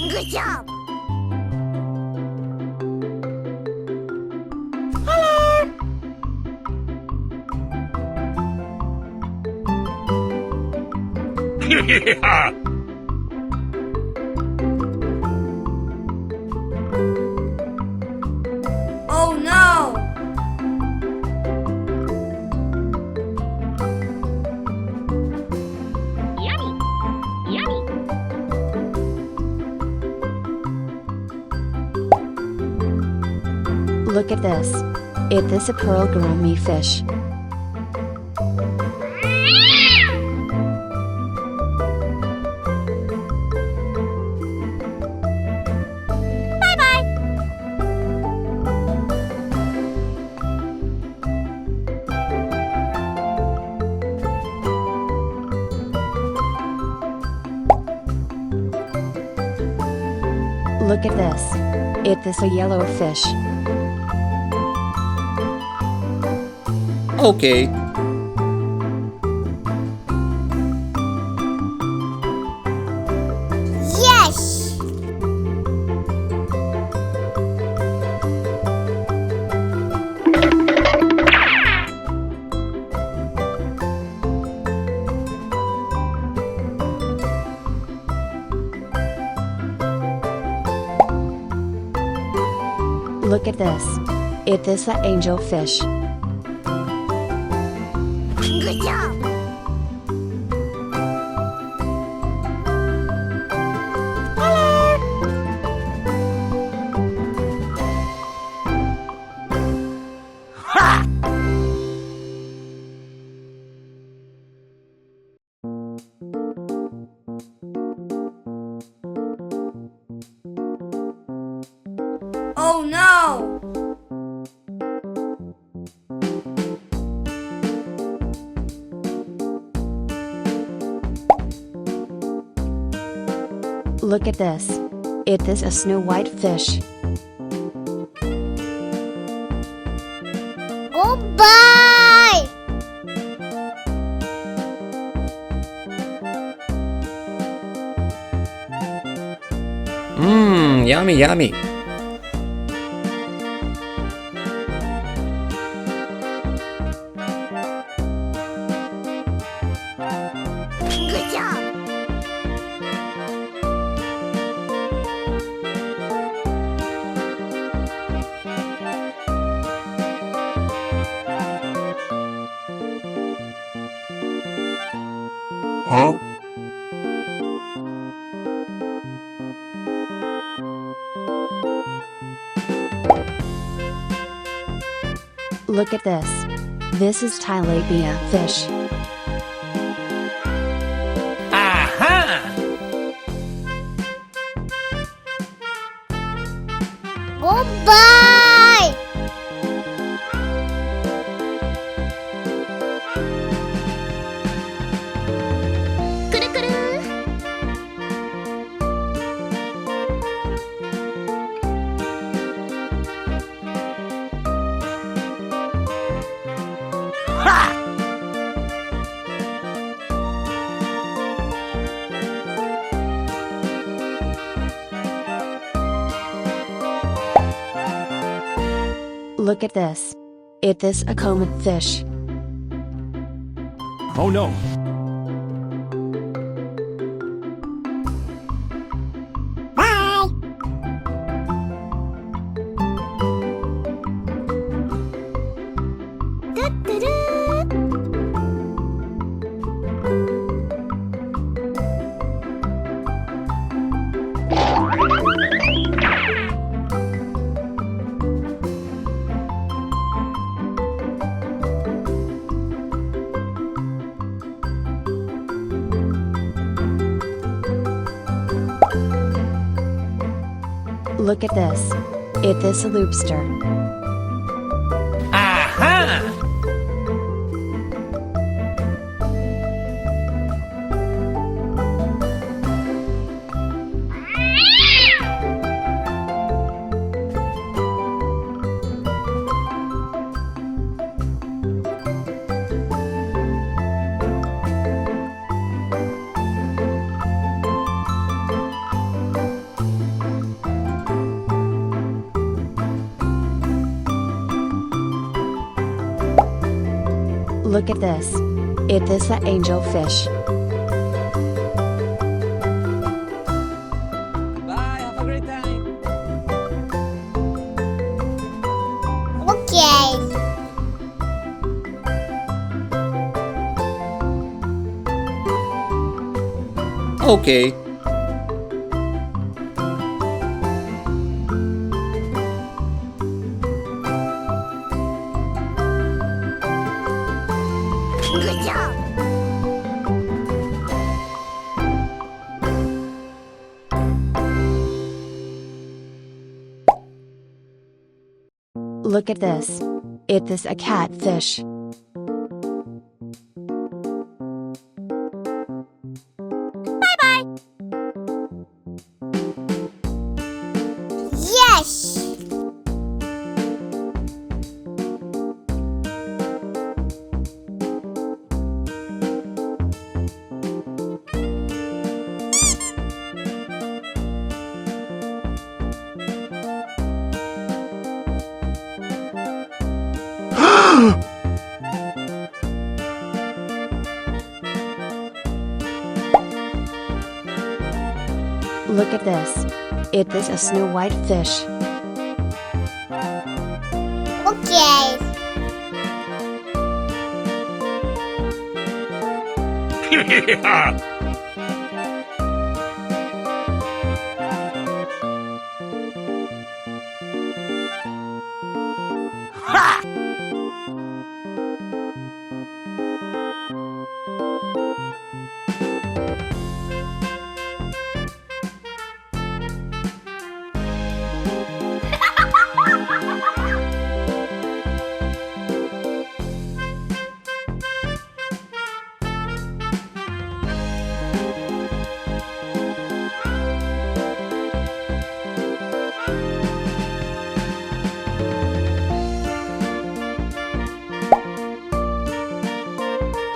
Good job. Yeah. Oh no! Yummy! Yummy! Look at this. Is this a pearl gourami fish? Look at this. Is this a yellow fish? Okay. Yes! Look at this. Is this an angel fish? Good job! Ha! Oh no! Look at this. Is this a snow white fish? Goodbye! Mmm, yummy, yummy. Good job! Huh? Look at this. This is tilapia fish. Aha! Goodbye! Ha! Look at this. Is this a comet fish? Oh no! Bye! Look at this. Is this a lobster? Aha! Look at this. It is the angelfish. Bye, have a great time. Okay. Okay. Good job. Look at this. It is a catfish. Yes. Look at this. It is a snow white fish. Okay. Ha!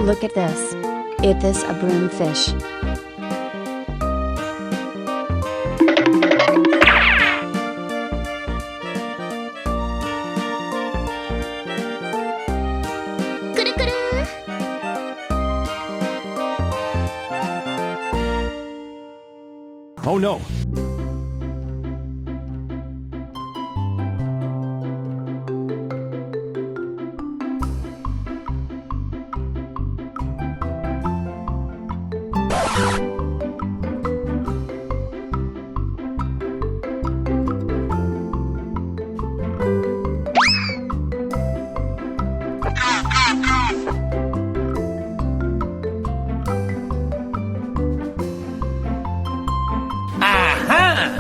Look at this. It is a broomfish. Oh no. Aha!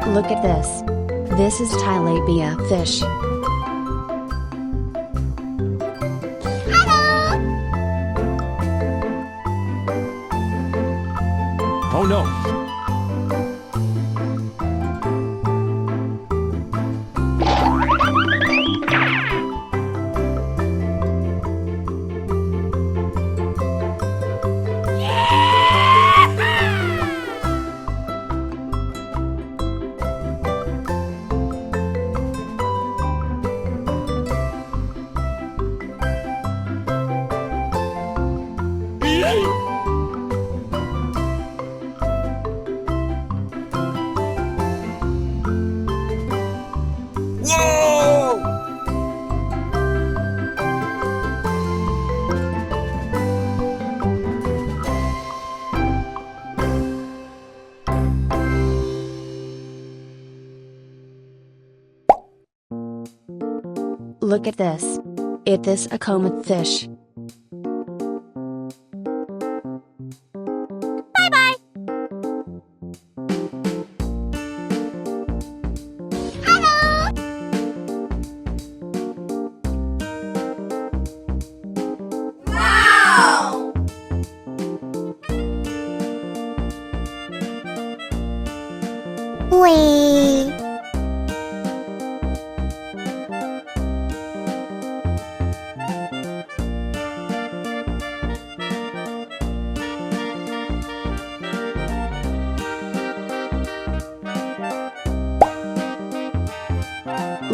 Look at this. This is tilapia fish. Oh no. Whoa! Look at this. It is a comet fish.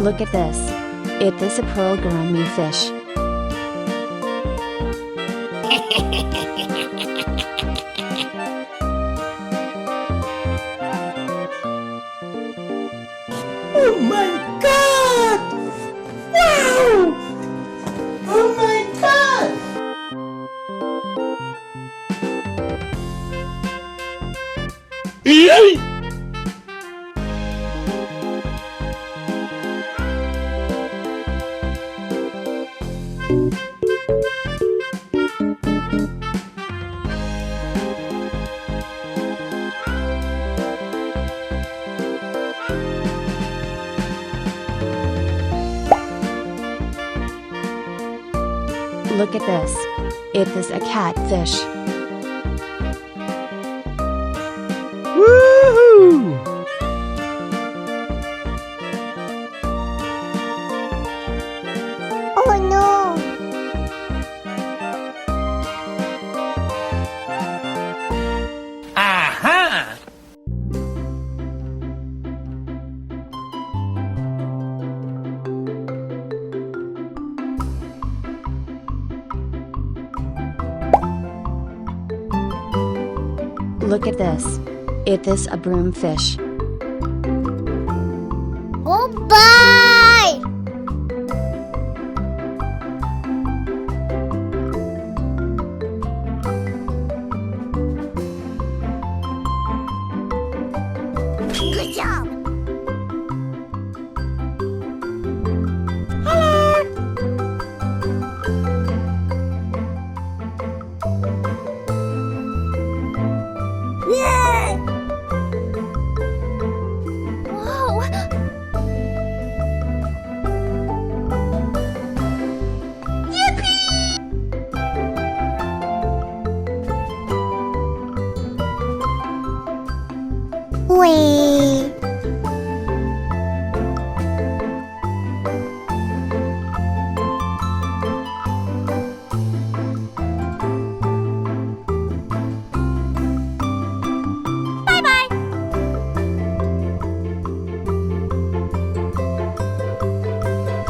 Look at this. It is a pearl gourami fish. Oh my god! Wow! Oh my god! Look at this. It is a catfish. Woohoo! Oh no! Aha! Look at this. It is a broomfish. Goodbye! Good job! Wow! Yippee! Wait.